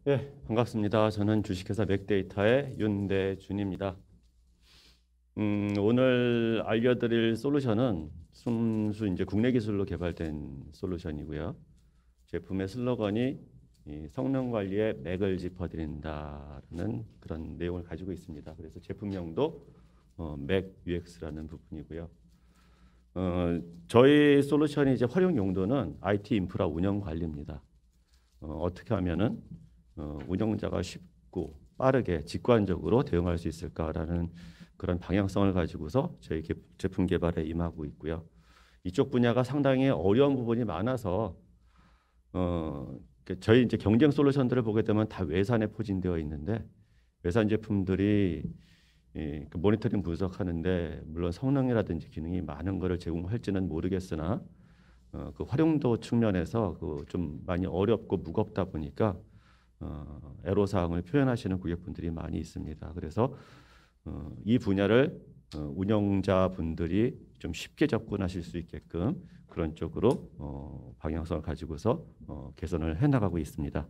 네, 반갑습니다. 저는 주식회사 맥데이터의 윤대준입니다. 오늘 알려드릴 솔루션은 순수 이제 국내 기술로 개발된 솔루션이고요. 제품의 슬로건이 이 성능 관리에 맥을 짚어드린다는 그런 내용을 가지고 있습니다. 그래서 제품명도 맥 UX라는 부분이고요. 저희 솔루션이 이제 활용 용도는 IT 인프라 운영 관리입니다. 어떻게 하면은 운영자가 쉽고 빠르게 직관적으로 대응할 수 있을까라는 그런 방향성을 가지고서 저희 제품 개발에 임하고 있고요. 이쪽 분야가 상당히 어려운 부분이 많아서 저희 이제 경쟁 솔루션들을 보게 되면 다 외산에 포진되어 있는데 외산 제품들이 그 모니터링 분석하는데 물론 성능이라든지 기능이 많은 것을 제공할지는 모르겠으나 그 활용도 측면에서 그 좀 많이 어렵고 무겁다 보니까 애로사항을 표현하시는 고객분들이 많이 있습니다. 그래서 이 분야를 운영자분들이 좀 쉽게 접근하실 수 있게끔 그런 쪽으로 방향성을 가지고서 개선을 해나가고 있습니다.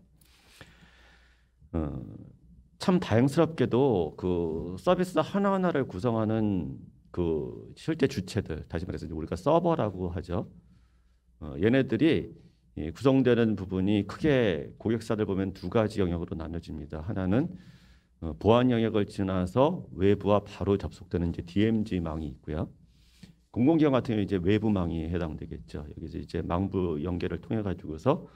참 다행스럽게도 그 서비스 하나하나를 구성하는 그 실제 주체들, 다시 말해서 우리가 서버라고 하죠. 얘네들이 구성되는 부분이 크게 고객사를 보면 두 가지 영역으로 나눠집니다. 하나는 보안 영역을 지나서 외부와 바로 접속되는 이제 DMZ망이 있고요. 공공기관 같은 경우 이제 외부망이 해당되겠죠. 여기서 이제 망부 연계를 통해 가지고서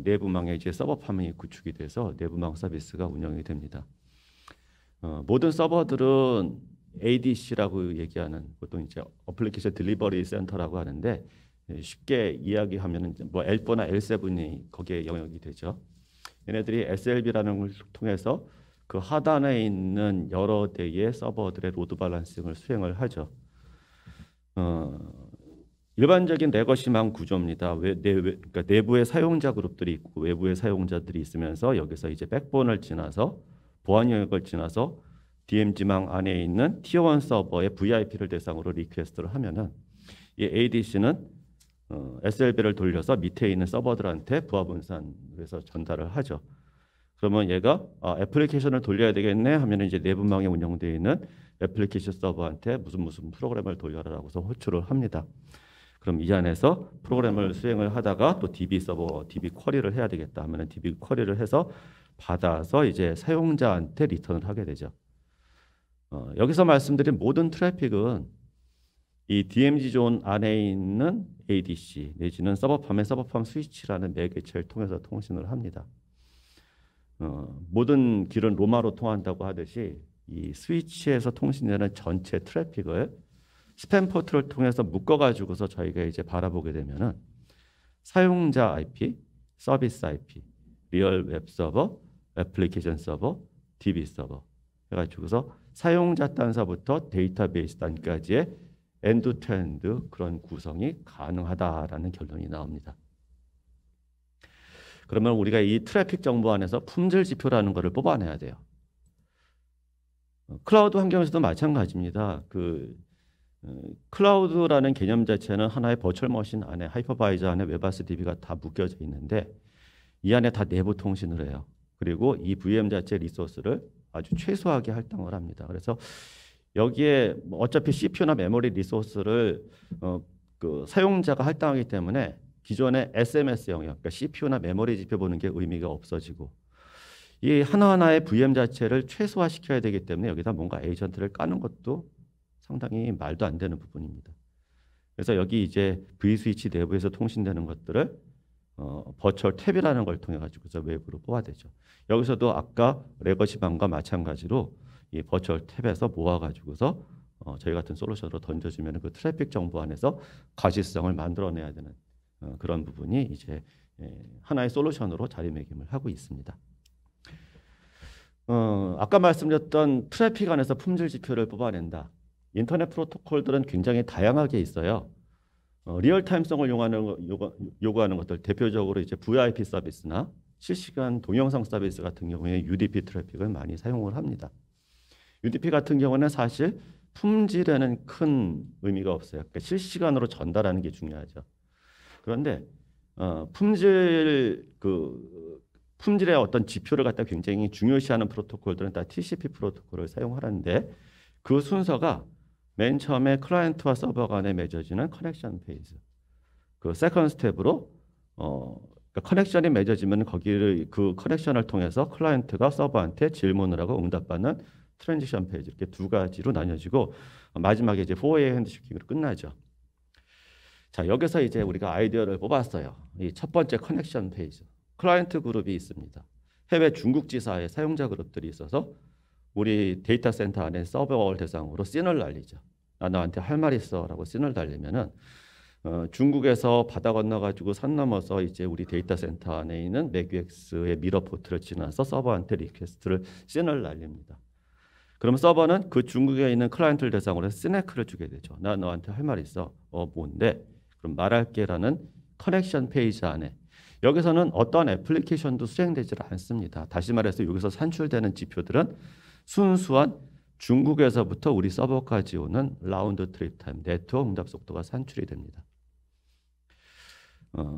내부망에 이제 서버팜이 구축이 돼서 내부망 서비스가 운영이 됩니다. 모든 서버들은 ADC라고 얘기하는 보통 이제 어플리케이션 딜리버리 센터라고 하는데 쉽게 이야기하면은 뭐 L4나 L7이 거기에 영역이 되죠. 얘네들이 SLB라는 걸 통해서 그 하단에 있는 여러 대의 서버들의 로드 밸런싱을 수행을 하죠. 일반적인 레거시망 구조입니다. 그러니까 내부의 사용자 그룹들이 있고 외부의 사용자들이 있으면서 여기서 이제 백본을 지나서 보안 영역을 지나서 DMZ망 안에 있는 티어1 서버의 VIP를 대상으로 리퀘스트를 하면은 이 ADC는 SLB를 돌려서 밑에 있는 서버들한테 부하 분산해서 전달을 하죠. 그러면 얘가 애플리케이션을 돌려야 되겠네 하면 이제 내부망에 운영되어 있는 애플리케이션 서버한테 무슨 프로그램을 돌려라라고서 호출을 합니다. 그럼 이 안에서 프로그램을 수행을 하다가 또 DB 서버, DB 쿼리를 해야 되겠다 하면은 DB 쿼리를 해서 받아서 이제 사용자한테 리턴을 하게 되죠. 여기서 말씀드린 모든 트래픽은 이 DMZ 존 안에 있는 ADC 내지는 서버팜의 서버팜 스위치라는 매개체를 통해서 통신을 합니다. 모든 길은 로마로 통한다고 하듯이 이 스위치에서 통신되는 전체 트래픽을 스팸 포트를 통해서 묶어가지고서 저희가 이제 바라보게 되면은 사용자 IP, 서비스 IP, 리얼 웹 서버, 애플리케이션 서버, DB 서버 해가지고서 사용자 단서부터 데이터베이스 단까지의 엔드-투-엔드 그런 구성이 가능하다라는 결론이 나옵니다. 그러면 우리가 이 트래픽 정보 안에서 품질 지표라는 것을 뽑아내야 돼요. 클라우드 환경에서도 마찬가지입니다. 클라우드라는 개념 자체는 하나의 버추얼 머신 안에 하이퍼바이저 안에 웹아스 DB가 다 묶여져 있는데 이 안에 다 내부 통신을 해요. 그리고 이 VM 자체 리소스를 아주 최소하게 할당을 합니다. 그래서 여기에 어차피 CPU나 메모리 리소스를 그 사용자가 할당하기 때문에 기존의 SMS 영역, 그러니까 CPU나 메모리 지표 보는 게 의미가 없어지고 이 하나하나의 VM 자체를 최소화시켜야 되기 때문에 여기다 뭔가 에이전트를 까는 것도 상당히 말도 안 되는 부분입니다. 그래서 여기 이제 V스위치 내부에서 통신되는 것들을 버추얼 탭이라는 걸 통해 가지고서 외부로 뽑아내죠. 여기서도 아까 레거시망과 마찬가지로 이 버추얼 탭에서 모아가지고서 저희 같은 솔루션으로 던져주면 그 트래픽 정보 안에서 가시성을 만들어내야 되는 그런 부분이 이제 하나의 솔루션으로 자리매김을 하고 있습니다. 아까 말씀드렸던 트래픽 안에서 품질 지표를 뽑아낸다. 인터넷 프로토콜들은 굉장히 다양하게 있어요. 리얼타임성을 요구하는 것들 대표적으로 이제 VIP 서비스나 실시간 동영상 서비스 같은 경우에 UDP 트래픽을 많이 사용을 합니다. UDP 같은 경우는 사실 품질에는 큰 의미가 없어요. 그러니까 실시간으로 전달하는 게 중요하죠. 그런데 품질 품질의 어떤 지표를 갖다 굉장히 중요시하는 프로토콜들은 다 TCP 프로토콜을 사용하는데 그 순서가 맨 처음에 클라이언트와 서버 간에 맺어지는 커넥션 페이즈. 그 세컨드 스텝으로 그러니까 커넥션이 맺어지면 거기를 그 커넥션을 통해서 클라이언트가 서버한테 질문을 하고 응답받는 트랜지션 페이지 이렇게 두 가지로 나뉘어지고 마지막에 이제 4way 핸드쉐이킹으로 끝나죠. 자, 여기서 이제 우리가 아이디어를 뽑았어요. 이 첫 번째 커넥션 페이지. 클라이언트 그룹이 있습니다. 해외 중국 지사의 사용자 그룹들이 있어서 우리 데이터 센터 안에 서버를 대상으로 씬을 날리죠. 나 너한테 할 말 있어라고 씬을 날리면은 중국에서 바다 건너가지고 산 넘어서 이제 우리 데이터 센터 안에 있는 맥유엑스의 미러 포트를 지나서 서버한테 리퀘스트를 씬을 날립니다. 그럼 서버는 그 중국에 있는 클라이언트를 대상으로 스네크를 주게 되죠. 나 너한테 할 말 있어. 뭔데? 그럼 말할게라는 커넥션 페이지 안에 여기서는 어떤 애플리케이션도 수행되지 않습니다. 다시 말해서 여기서 산출되는 지표들은 순수한 중국에서부터 우리 서버까지 오는 라운드 트립 타임, 네트워크 응답 속도가 산출이 됩니다.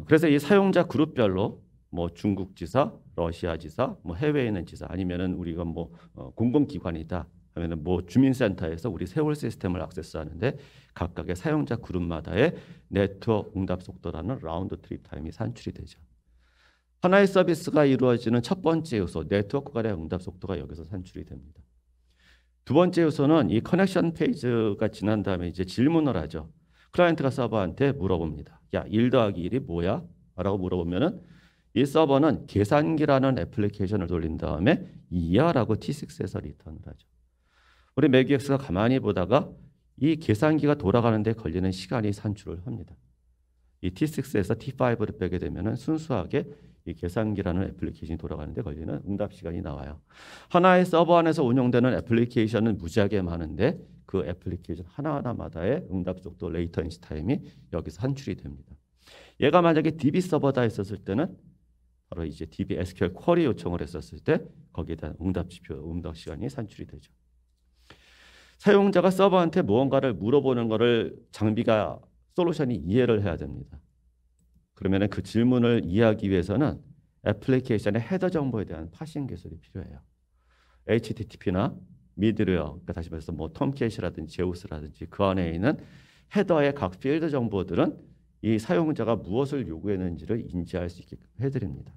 그래서 이 사용자 그룹별로 뭐 중국 지사, 러시아 지사, 뭐 해외에 있는 지사 아니면은 우리가 뭐 공공기관이다 하면은 뭐 주민센터에서 우리 세월 시스템을 액세스하는데 각각의 사용자 그룹마다의 네트워크 응답 속도라는 라운드 트립 타임이 산출이 되죠. 하나의 서비스가 이루어지는 첫 번째 요소 네트워크 간의 응답 속도가 여기서 산출이 됩니다. 두 번째 요소는 이 커넥션 페이지가 지난 다음에 이제 질문을 하죠. 클라이언트가 서버한테 물어봅니다. 야, 1 더하기 1이 뭐야? 라고 물어보면은 이 서버는 계산기라는 애플리케이션을 돌린 다음에 2야 라고 T6에서 리턴을 하죠. 우리 맥유엑스가 가만히 보다가 이 계산기가 돌아가는 데 걸리는 시간이 산출을 합니다. 이 T6에서 T5를 빼게 되면은 순수하게 이 계산기라는 애플리케이션이 돌아가는 데 걸리는 응답 시간이 나와요. 하나의 서버 안에서 운영되는 애플리케이션은 무지하게 많은데 그 애플리케이션 하나하나마다의 응답 속도 레이턴시 타임이 여기서 산출이 됩니다. 얘가 만약에 DB 서버다 있었을 때는 바로 이제 DB SQL 쿼리 요청을 했었을 때 거기에 대한 응답 지표, 응답 시간이 산출이 되죠. 사용자가 서버한테 무언가를 물어보는 것을 장비가 솔루션이 이해를 해야 됩니다. 그러면 그 질문을 이해하기 위해서는 애플리케이션의 헤더 정보에 대한 파싱 기술이 필요해요. HTTP나 미드웨어, 그러니까 다시 말해서 뭐 톰캣이라든지 제우스라든지 그 안에 있는 헤더의 각 필드 정보들은 이 사용자가 무엇을 요구했는지를 인지할 수 있게끔 해드립니다.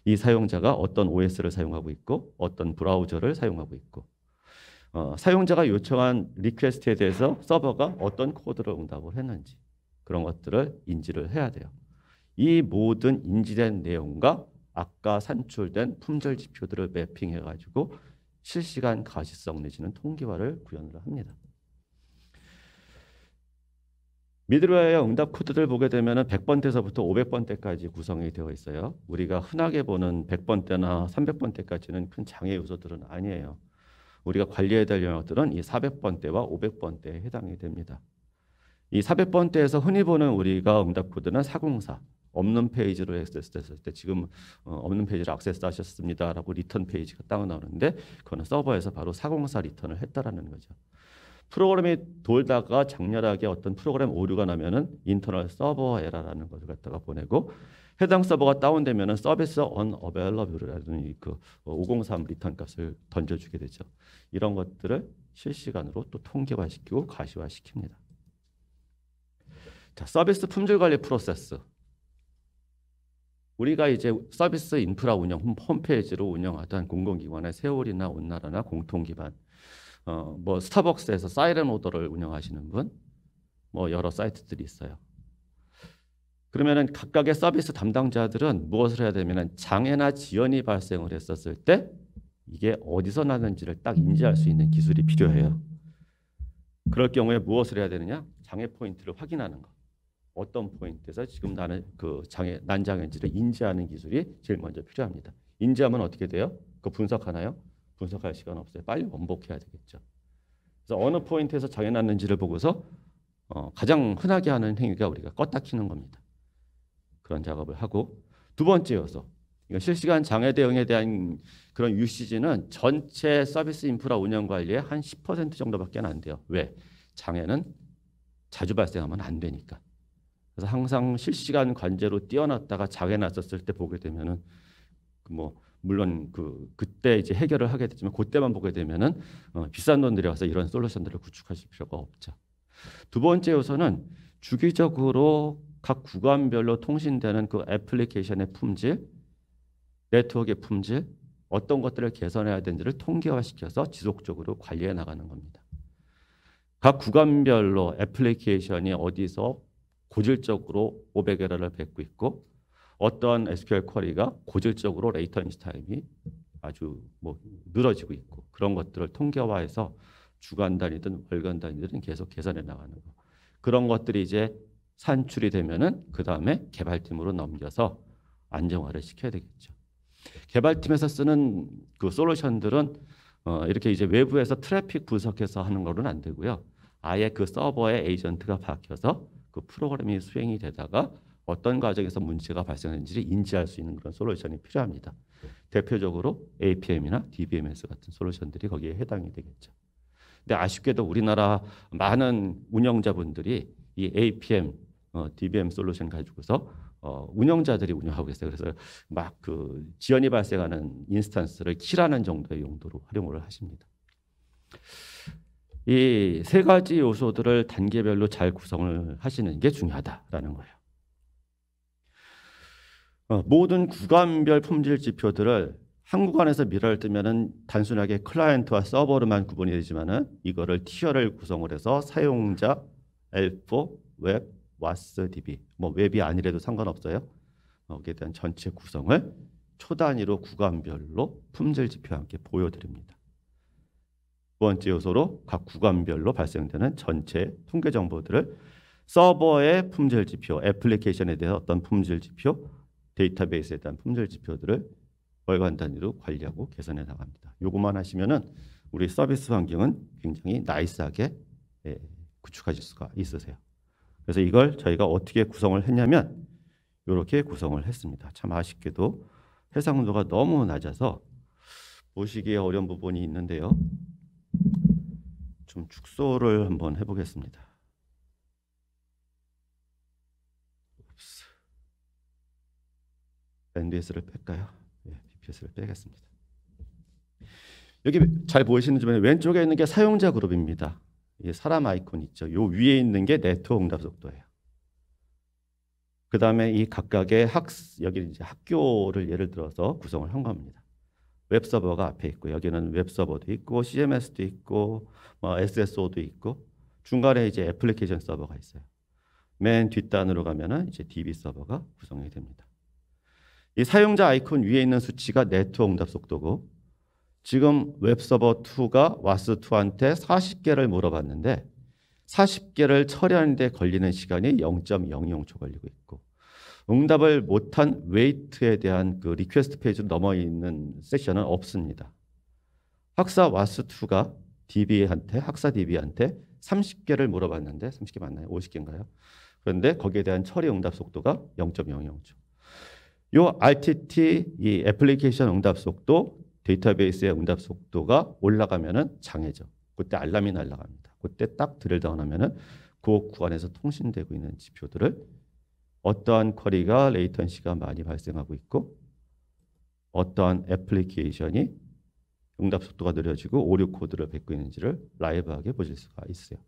이 사용자가 어떤 OS를 사용하고 있고 어떤 브라우저를 사용하고 있고 사용자가 요청한 리퀘스트에 대해서 서버가 어떤 코드를 응답을 했는지 그런 것들을 인지를 해야 돼요. 이 모든 인지된 내용과 아까 산출된 품질 지표들을 매핑해가지고 실시간 가시성 내지는 통계화를 구현을 합니다. 미드웨어의 응답 코드들 보게 되면 100번대서부터 500번대까지 구성이 되어 있어요. 우리가 흔하게 보는 100번대나 300번대까지는 큰 장애 요소들은 아니에요. 우리가 관리해야 될 영역들은 이 400번대와 500번대에 해당이 됩니다. 이 400번대에서 흔히 보는 우리가 응답 코드는 404, 없는 페이지로 액세스했을 때 지금 없는 페이지를 액세스하셨습니다라고 리턴 페이지가 따로 나오는데 그거는 서버에서 바로 404 리턴을 했다라는 거죠. 프로그램이 돌다가 장렬하게 어떤 프로그램 오류가 나면은 인터널 서버 에러라는 것을 갖다가 보내고 해당 서버가 다운되면은 서비스 unavailable라는 그 503 리턴 값을 던져주게 되죠. 이런 것들을 실시간으로 또 통계화시키고 가시화시킵니다. 자, 서비스 품질 관리 프로세스. 우리가 이제 서비스 인프라 운영, 홈페이지로 운영하던 공공기관의 세월이나 온나라나 공통기반, 뭐 스타벅스에서 사이렌 오더를 운영하시는 분, 뭐 여러 사이트들이 있어요. 그러면은 각각의 서비스 담당자들은 무엇을 해야 되면은 장애나 지연이 발생을 했었을 때 이게 어디서 나는지를 딱 인지할 수 있는 기술이 필요해요. 그럴 경우에 무엇을 해야 되느냐? 장애 포인트를 확인하는 것. 어떤 포인트에서 지금 나는 그 난장애인지를 인지하는 기술이 제일 먼저 필요합니다. 인지하면 어떻게 돼요? 그거 분석하나요? 분석할 시간 없어요. 빨리 원복해야 되겠죠. 그래서 어느 포인트에서 장애 났는지를 보고서 가장 흔하게 하는 행위가 우리가 껐다 키는 겁니다. 그런 작업을 하고 두 번째 요소, 이건 실시간 장애 대응에 대한 그런 유시지는 전체 서비스 인프라 운영 관리의 한 10% 정도밖에 안 돼요. 왜? 장애는 자주 발생하면 안 되니까. 그래서 항상 실시간 관제로 띄워놨다가 장애 났었을 때 보게 되면은 뭐 물론 그때 이제 해결을 하게 되지만 그때만 보게 되면은 비싼 돈 들여서 이런 솔루션들을 구축하실 필요가 없죠. 두 번째 요소는 주기적으로 각 구간별로 통신되는 그 애플리케이션의 품질, 네트워크의 품질, 어떤 것들을 개선해야 되는지를 통계화시켜서 지속적으로 관리해 나가는 겁니다. 각 구간별로 애플리케이션이 어디서 고질적으로 500에러를 뱉고 있고 어떤 SQL 쿼리가 고질적으로 레이턴시 타임이 아주 뭐 늘어지고 있고 그런 것들을 통계화해서 주간 단위든 월간 단위든 계속 개선해 나가는 거. 그런 것들이 이제 산출이 되면은 그 다음에 개발팀으로 넘겨서 안정화를 시켜야 되겠죠. 개발팀에서 쓰는 그 솔루션들은 이렇게 이제 외부에서 트래픽 분석해서 하는 거는 안 되고요. 아예 그 서버에 에이전트가 박혀서 그 프로그램이 수행이 되다가 어떤 과정에서 문제가 발생했는지 인지할 수 있는 그런 솔루션이 필요합니다. 대표적으로 APM이나 DBMS 같은 솔루션들이 거기에 해당이 되겠죠. 근데 아쉽게도 우리나라 많은 운영자분들이 이 APM, DBM 솔루션 가지고서 운영자들이 운영하고 계세요. 그래서 막 그 지연이 발생하는 인스턴스를 킬하는 정도의 용도로 활용을 하십니다. 이 세 가지 요소들을 단계별로 잘 구성을 하시는 게 중요하다라는 거예요. 모든 구간별 품질 지표들을 한 구간에서 미러를 뜨면은 단순하게 클라이언트와 서버로만 구분이 되지만은 이거를 티어를 구성을 해서 사용자, L4, 웹, WAS DB, 뭐 웹이 아니래도 상관없어요. 거기에 대한 전체 구성을 초 단위로 구간별로 품질 지표와 함께 보여드립니다. 두 번째 요소로 각 구간별로 발생되는 전체 통계 정보들을 서버의 품질 지표, 애플리케이션에 대한 어떤 품질 지표, 데이터베이스에 대한 품질 지표들을 월간 단위로 관리하고 개선해 나갑니다. 요것만 하시면은 우리 서비스 환경은 굉장히 나이스하게 구축하실 수가 있으세요. 그래서 이걸 저희가 어떻게 구성을 했냐면 이렇게 구성을 했습니다. 참 아쉽게도 해상도가 너무 낮아서 보시기에 어려운 부분이 있는데요. 좀 축소를 한번 해보겠습니다. 밴드위스를 뺄까요? BPS를 빼겠습니다. 여기 잘 보이시는지 왼쪽에 있는 게 사용자 그룹입니다. 이 사람 아이콘 있죠. 요 위에 있는 게 네트워크 응답 속도예요. 그 다음에 이 각각의 여기 이제 학교를 예를 들어서 구성을 한 겁니다. 웹 서버가 앞에 있고 여기는 웹 서버도 있고 CMS도 있고 SSO도 있고 중간에 이제 애플리케이션 서버가 있어요. 맨 뒷단으로 가면은 이제 DB 서버가 구성이 됩니다. 이 사용자 아이콘 위에 있는 수치가 네트워크 응답 속도고 지금 웹서버 2가 와스2한테 40개를 물어봤는데 40개를 처리하는 데 걸리는 시간이 0.00초 걸리고 있고 응답을 못한 웨이트에 대한 그 리퀘스트 페이지로 넘어 있는 세션은 없습니다. 학사 와스2가 학사 DB한테 30개를 물어봤는데 30개 맞나요? 50개인가요? 그런데 거기에 대한 처리 응답 속도가 0.00초. 요 RTT 이 애플리케이션 응답 속도, 데이터베이스의 응답 속도가 올라가면은 장애죠. 그때 알람이 날아갑니다. 그때 딱 드릴다운 하면은 그 구간에서 통신되고 있는 지표들을 어떠한 쿼리가 레이턴시가 많이 발생하고 있고 어떠한 애플리케이션이 응답 속도가 느려지고 오류 코드를 뱉고 있는지를 라이브하게 보실 수가 있어요.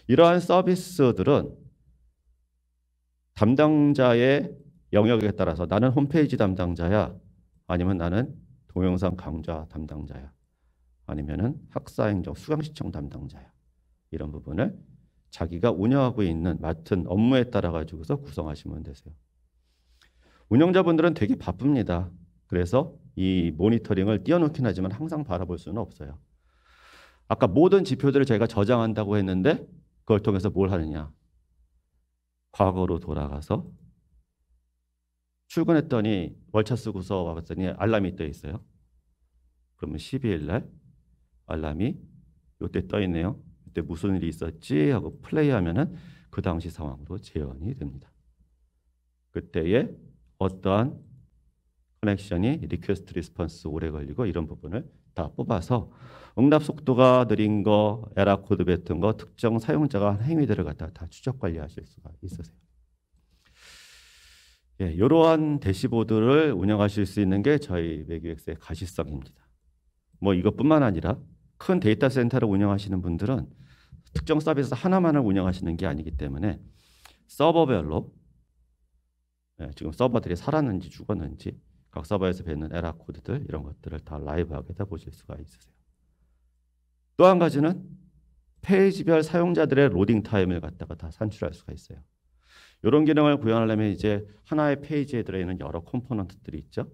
이러한 서비스들은 담당자의 영역에 따라서 나는 홈페이지 담당자야 아니면 나는 동영상 강좌 담당자야 아니면은 학사행정 수강시청 담당자야 이런 부분을 자기가 운영하고 있는 맡은 업무에 따라 가지고서 구성하시면 되세요. 운영자분들은 되게 바쁩니다. 그래서 이 모니터링을 띄워놓긴 하지만 항상 바라볼 수는 없어요. 아까 모든 지표들을 저희가 저장한다고 했는데 그걸 통해서 뭘 하느냐. 과거로 돌아가서 출근했더니 월차 쓰고서 와봤더니 알람이 떠 있어요. 그러면 12일 날 알람이 이때 떠 있네요. 이때 무슨 일이 있었지 하고 플레이하면은 그 당시 상황으로 재현이 됩니다. 그때에 어떠한 커넥션이 리퀘스트 리스폰스 오래 걸리고 이런 부분을 다 뽑아서 응답 속도가 느린 거, 에러 코드 뱉은 거, 특정 사용자가 한 행위들을 갖다 다 추적 관리하실 수가 있으세요. 예, 이러한 대시보드를 운영하실 수 있는 게 저희 매규엑스의 가시성입니다. 뭐 이것뿐만 아니라 큰 데이터 센터를 운영하시는 분들은 특정 서비스 하나만을 운영하시는 게 아니기 때문에 서버별로 지금 서버들이 살았는지 죽었는지 각 서버에서 뱉는 에러 코드들 이런 것들을 다 라이브하게 다 보실 수가 있으세요. 또 한 가지는 페이지별 사용자들의 로딩 타임을 갖다가 다 산출할 수가 있어요. 이런 기능을 구현하려면 이제 하나의 페이지에 들어있는 여러 컴포넌트들이 있죠.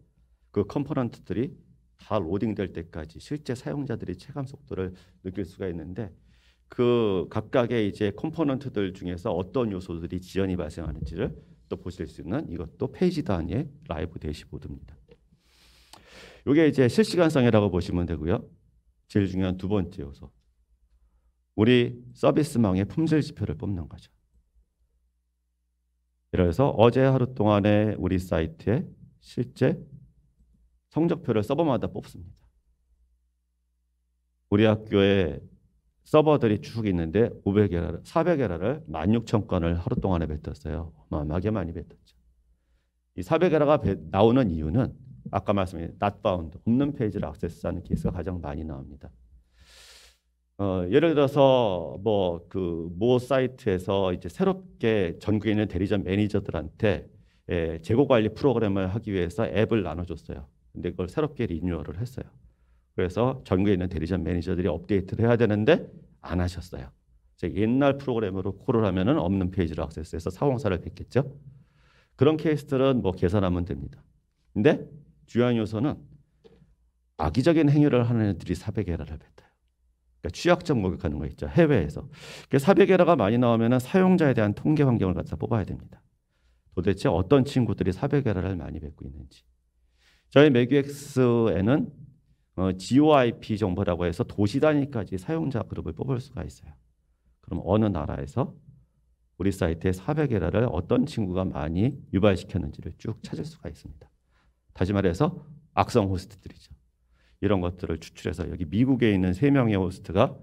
그 컴포넌트들이 다 로딩될 때까지 실제 사용자들이 체감 속도를 느낄 수가 있는데 그 각각의 이제 컴포넌트들 중에서 어떤 요소들이 지연이 발생하는지를 또 보실 수 있는 이것도 페이지 단위의 라이브 대시보드입니다. 이게 이제 실시간성이라고 보시면 되고요. 제일 중요한 두 번째 요소. 우리 서비스망의 품질 지표를 뽑는 거죠. 예를 들어서 어제 하루 동안에 우리 사이트에 실제 성적표를 서버마다 뽑습니다. 우리 학교에 서버들이 쭉 있는데 500에러를, 400에러를 16,000건을 하루 동안에 뱉었어요. 어마어마하게 많이 뱉었죠. 이 400에러가 나오는 이유는 아까 말씀드린 not found, 없는 페이지를 액세스하는 케이스가 가장 많이 나옵니다. 예를 들어서 모 사이트에서 이제 새롭게 전국에 있는 대리점 매니저들한테 재고 관리 프로그램을 하기 위해서 앱을 나눠줬어요. 근데 그걸 새롭게 리뉴얼을 했어요. 그래서 전국에 있는 대리점 매니저들이 업데이트를 해야 되는데 안 하셨어요. 옛날 프로그램으로 콜을 하면은 없는 페이지를 액세스해서 사공사를 뵙겠죠. 그런 케이스들은 뭐 개선하면 됩니다. 근데 중요한 요소는 악의적인 행위를 하는 애들이 400에러를 뱉어요. 그러니까 취약점 목격하는 거 있죠. 해외에서. 400에러가 많이 나오면은 사용자에 대한 통계 환경을 갖다 뽑아야 됩니다. 도대체 어떤 친구들이 400에러를 많이 뱉고 있는지. 저희 매규엑스에는 GOIP 정보라고 해서 도시 단위까지 사용자 그룹을 뽑을 수가 있어요. 그럼 어느 나라에서 우리 사이트에 400에러를 어떤 친구가 많이 유발시켰는지를 쭉 찾을 수가 있습니다. 다시 말해서 악성 호스트들이죠. 이런 것들을 추출해서 여기 미국에 있는 3명의 호스트가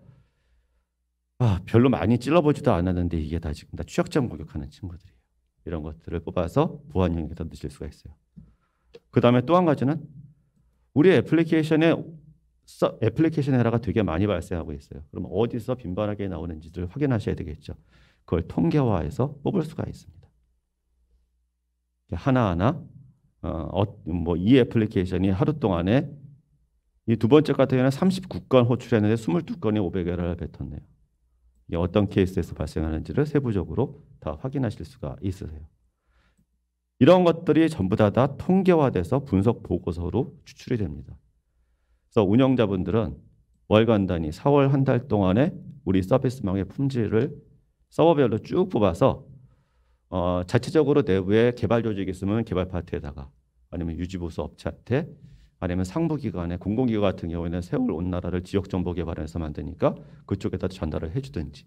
별로 많이 찔러보지도 않았는데 이게 다 지금 다 취약점 공격하는 친구들이에요. 이런 것들을 뽑아서 보안 영역에다 넣으실 수가 있어요. 그 다음에 또 한 가지는 우리 애플리케이션 에러가 되게 많이 발생하고 있어요. 그럼 어디서 빈번하게 나오는지를 확인하셔야 되겠죠. 그걸 통계화해서 뽑을 수가 있습니다. 하나하나 이 애플리케이션이 하루 동안에 이 두 번째 같은 경우는 39건 호출했는데 22건이 500에러를 뱉었네요. 이게 어떤 케이스에서 발생하는지를 세부적으로 다 확인하실 수가 있으세요. 이런 것들이 전부 다 통계화돼서 분석 보고서로 추출이 됩니다. 그래서 운영자분들은 월간 단위 4월 한 달 동안에 우리 서비스망의 품질을 서버별로 쭉 뽑아서 자체적으로 내부에 개발 조직이 있으면 개발 파트에다가 아니면 유지보수 업체한테 아니면 상부기관에 공공기관 같은 경우에는 세월 온 나라를 지역정보개발해서 만드니까 그쪽에다 전달을 해주든지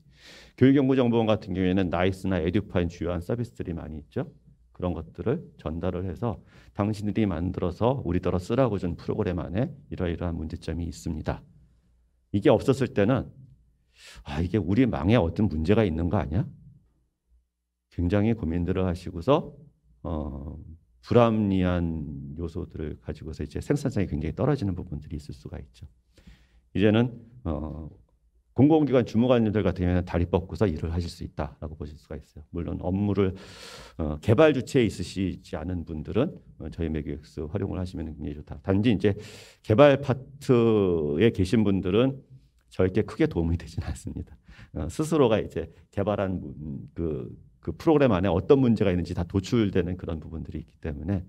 교육연구정보원 같은 경우에는 나이스나 에듀파인 주요한 서비스들이 많이 있죠. 그런 것들을 전달을 해서 당신들이 만들어서 우리더러 쓰라고 준 프로그램 안에 이러이러한 문제점이 있습니다. 이게 없었을 때는 이게 우리 망에 어떤 문제가 있는 거 아니야? 굉장히 고민들을 하시고서 불합리한 요소들을 가지고서 이제 생산성이 굉장히 떨어지는 부분들이 있을 수가 있죠. 이제는 공공기관 주무관님들 같은 경우에는 다리 뻗고서 일을 하실 수 있다라고 보실 수가 있어요. 물론 업무를 개발 주체에 있으시지 않은 분들은 저희 매규엑스 활용을 하시면 굉장히 좋다. 단지 이제 개발 파트에 계신 분들은 저에게 크게 도움이 되지는 않습니다. 스스로가 이제 개발한 그 프로그램 안에 어떤 문제가 있는지 다 도출되는 그런 부분들이 있기 때문에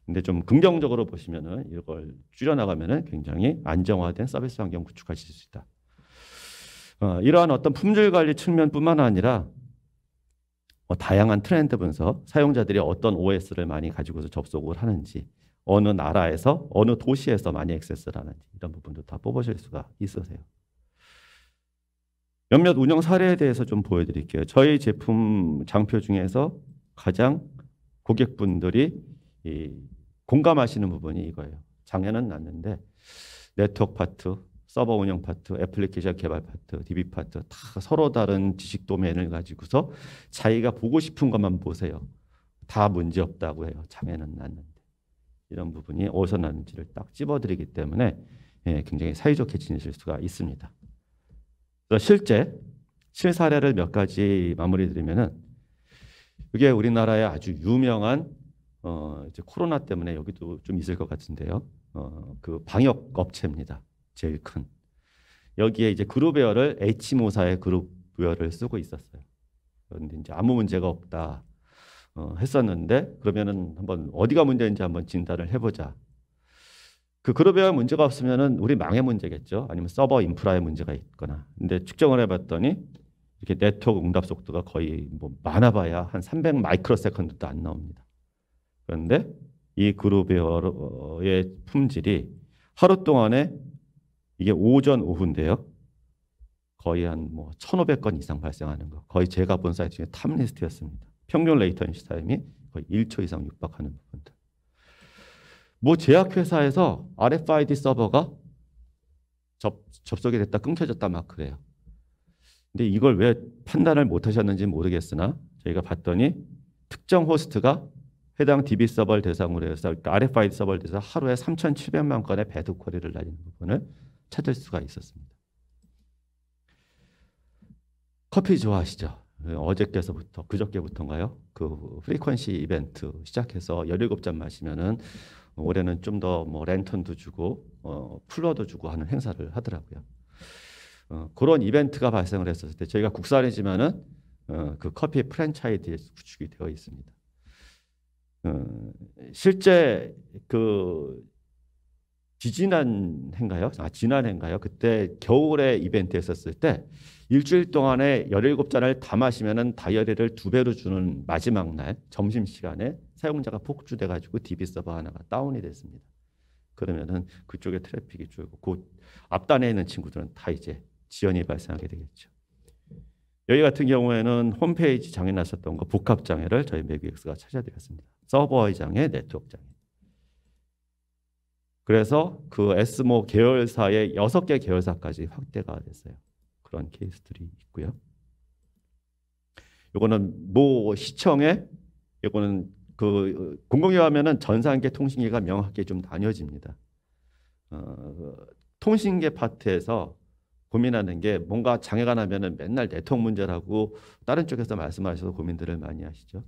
근데 좀 긍정적으로 보시면은 이걸 줄여나가면은 굉장히 안정화된 서비스 환경 구축하실 수 있다. 이러한 어떤 품질 관리 측면뿐만 아니라 다양한 트렌드 분석, 사용자들이 어떤 OS를 많이 가지고서 접속을 하는지, 어느 나라에서 어느 도시에서 많이 액세스를 하는지 이런 부분도 다 뽑으실 수가 있으세요. 몇몇 운영 사례에 대해서 좀 보여드릴게요. 저희 제품 장표 중에서 가장 고객분들이 공감하시는 부분이 이거예요. 장애는 났는데 네트워크 파트, 서버 운영 파트, 애플리케이션 개발 파트, DB 파트 다 서로 다른 지식 도메인을 가지고서 자기가 보고 싶은 것만 보세요. 다 문제 없다고 해요. 장애는 났는데. 이런 부분이 어디서 나는지를 딱 찝어드리기 때문에 굉장히 사이좋게 지내실 수가 있습니다. 그래서 실제 실사례를 몇 가지 마무리 드리면은 이게 우리나라의 아주 유명한 이제 코로나 때문에 여기도 좀 있을 것 같은데요. 그 방역 업체입니다. 제일 큰. 여기에 이제 그룹웨어를 H모사의 그룹웨어를 쓰고 있었어요. 그런데 이제 아무 문제가 없다 했었는데 그러면은 한번 어디가 문제인지 한번 진단을 해보자. 그 그룹웨어 문제가 없으면은 우리 망의 문제겠죠. 아니면 서버 인프라에 문제가 있거나. 근데 측정을 해봤더니 이렇게 네트워크 응답 속도가 거의 뭐 많아봐야 한 300 마이크로세컨드도 안 나옵니다. 그런데 이 그룹웨어의 품질이 하루 동안에 이게 오전 오후인데요. 거의 한 뭐 1,500건 이상 발생하는 거. 거의 제가 본 사이트 중에 탑리스트였습니다. 평균 레이턴시 타임이 거의 1초 이상 육박하는 부분들. 뭐 제약회사에서 RFID 서버가 접속이 됐다 끊겨졌다 막 그래요. 근데 이걸 왜 판단을 못 하셨는지 모르겠으나 저희가 봤더니 특정 호스트가 해당 DB 서버를 대상으로 해서 그러니까 RFID 서버를 대해서 하루에 3,700만 건의 배드 쿼리를 날리는 부분을 찾을 수가 있었습니다. 커피 좋아하시죠? 어저께서부터 그저께부터인가요? 그 프리퀀시 이벤트 시작해서 17잔 마시면은 올해는 좀 더 뭐 랜턴도 주고 쿨러도 주고 하는 행사를 하더라고요. 그런 이벤트가 발생을 했었을 때 저희가 국산이지만은 그 커피 프랜차이즈에서 구축이 되어 있습니다. 실제 그 지난해인가요? 지난해인가요? 그때 겨울에 이벤트 했었을 때 일주일 동안에 17잔을 다 마시면은 다이어리를 2배로 주는 마지막 날 점심시간에 사용자가 폭주돼 가지고 DB 서버 하나가 다운이 됐습니다. 그러면은 그쪽에 트래픽이 줄고 그 앞단에 있는 친구들은 다 이제 지연이 발생하게 되겠죠. 여기 같은 경우에는 홈페이지 장애 났었던 거 복합 장애를 저희 매기엑스가 찾아드렸습니다. 서버의 장애, 네트워크 장애. 그래서 그 S모 계열사의 6개 계열사까지 확대가 됐어요. 그런 케이스들이 있고요. 요거는 모 시청에 요거는 그 공공기관하면은 전산계 통신계가 명확히 좀 나뉘어집니다. 통신계 파트에서 고민하는 게 뭔가 장애가 나면은 맨날 네트워크 문제라고 다른 쪽에서 말씀하셔서 고민들을 많이 하시죠.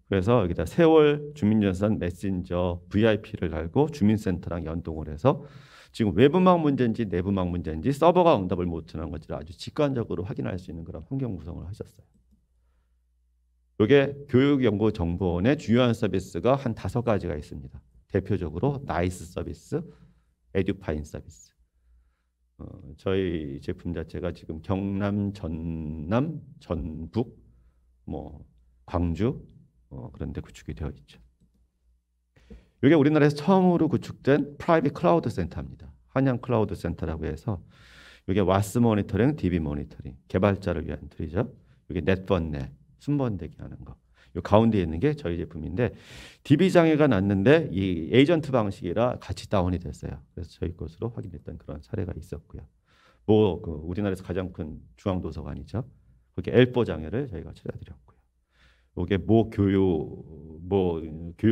그래서 여기다 세월 주민전산 메신저 VIP를 달고 주민센터랑 연동을 해서 지금 외부망 문제인지 내부망 문제인지 서버가 응답을 못하는 건지를 아주 직관적으로 확인할 수 있는 그런 환경 구성을 하셨어요. 이게 교육연구정보원의 주요한 서비스가 한 5가지가 있습니다. 대표적으로 나이스 서비스, 에듀파인 서비스. 저희 제품 자체가 지금 경남, 전남, 전북, 뭐 광주 그런 데 구축이 되어 있죠. 이게 우리나라에서 처음으로 구축된 프라이빗 클라우드 센터입니다. 한양 클라우드 센터라고 해서 이게 와스 모니터링, DB 모니터링, 개발자를 위한 툴이죠. 이게 넷번넷, 순번대기 하는 거. 이 가운데 있는 게 저희 제품인데 DB 장애가 났는데 이 에이전트 방식이라 같이 다운이 됐어요. 그래서 저희 것으로 확인했던 그런 사례가 있었고요. 뭐 그 우리나라에서 가장 큰 중앙도서관이죠. 거기 엘보 장애를 저희가 찾아드렸고요. 이게 모 교육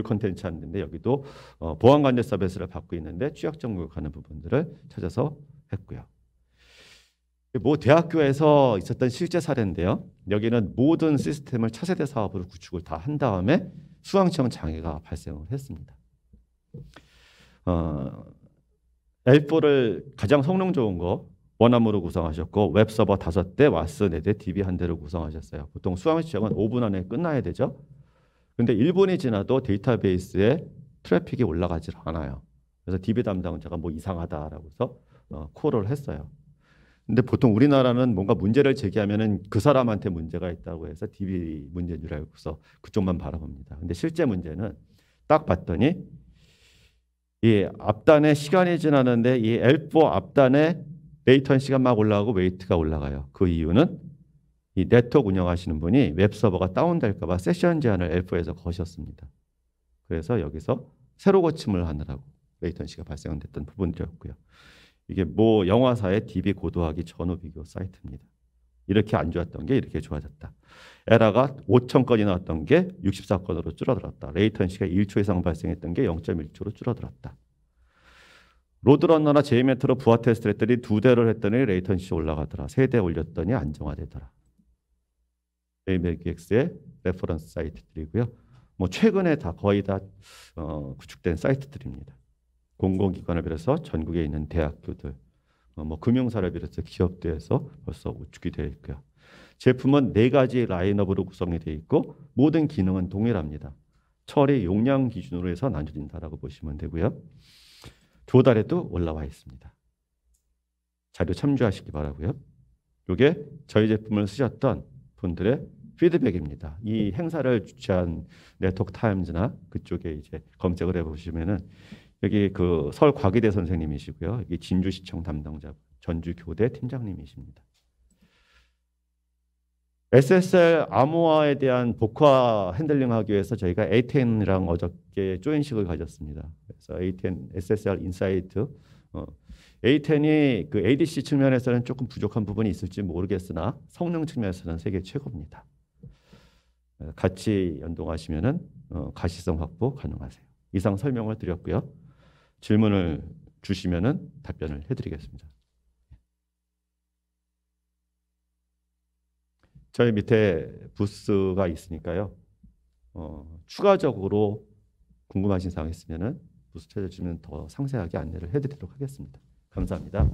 콘텐츠 하는데 여기도 보안관제 서비스를 받고 있는데 취약점 교육하는 부분들을 찾아서 했고요. 모 대학교에서 있었던 실제 사례인데요. 여기는 모든 시스템을 차세대 사업으로 구축을 다 한 다음에 수강청 장애가 발생을 했습니다. L4를 가장 성능 좋은 거 원암으로 구성하셨고 웹서버 5대, 와스 4대, DB 1대로 구성하셨어요. 보통 수강 시험은 5분 안에 끝나야 되죠. 근데 1분이 지나도 데이터베이스에 트래픽이 올라가질 않아요. 그래서 DB 담당자가 뭐 이상하다라고 해서 콜을 했어요. 근데 보통 우리나라는 뭔가 문제를 제기하면은 그 사람한테 문제가 있다고 해서 DB 문제인 줄 알고서 그쪽만 바라봅니다. 근데 실제 문제는 딱 봤더니 이 앞단에 시간이 지나는데 이 L4 앞단에 레이턴시가 막 올라가고 웨이트가 올라가요. 그 이유는 이 네트워크 운영하시는 분이 웹서버가 다운될까 봐 세션 제한을 L4에서 거셨습니다. 그래서 여기서 새로 고침을 하느라고 레이턴시가 발생됐던 부분들이었고요. 이게 모 영화사의 DB 고도하기 전후 비교 사이트입니다. 이렇게 안 좋았던 게 이렇게 좋아졌다. 에러가 5,000건이 나왔던 게 64건으로 줄어들었다. 레이턴시가 1초 이상 발생했던 게 0.1초로 줄어들었다. 로드런너나 JMeter로 부하 테스트를 했더니 2대를 했더니 레이턴시 올라가더라. 3대 올렸더니 안정화되더라. AMX의 레퍼런스 사이트들이고요. 뭐 최근에 다 거의 다 구축된 사이트들입니다. 공공기관을 비롯해서 전국에 있는 대학교들, 뭐 금융사를 비롯해서 기업들에서 벌써 우측이 되어 있고요. 제품은 4가지 라인업으로 구성이 되어 있고 모든 기능은 동일합니다. 처리 용량 기준으로 해서 나눠진다라고 보시면 되고요. 조달에도 올라와 있습니다. 자료 참조하시기 바라고요. 이게 저희 제품을 쓰셨던 분들의 피드백입니다. 이 행사를 주최한 네트워크 타임즈나 그쪽에 이제 검색을 해보시면은 여기 그 서울 과기대 선생님이시고요. 여기 진주시청 담당자, 전주교대 팀장님이십니다. SSL 암호화에 대한 복화 핸들링하기 위해서 저희가 A10이랑 어저께 조인식을 가졌습니다. 그래서 A10 SSL 인사이트 A10이 그 ADC 측면에서는 조금 부족한 부분이 있을지 모르겠으나 성능 측면에서는 세계 최고입니다. 같이 연동하시면은 가시성 확보 가능하세요. 이상 설명을 드렸고요. 질문을 주시면은 답변을 해드리겠습니다. 저희 밑에 부스가 있으니까요. 추가적으로 궁금하신 사항 있으면은 부스 찾아주시면 더 상세하게 안내를 해드리도록 하겠습니다. 감사합니다.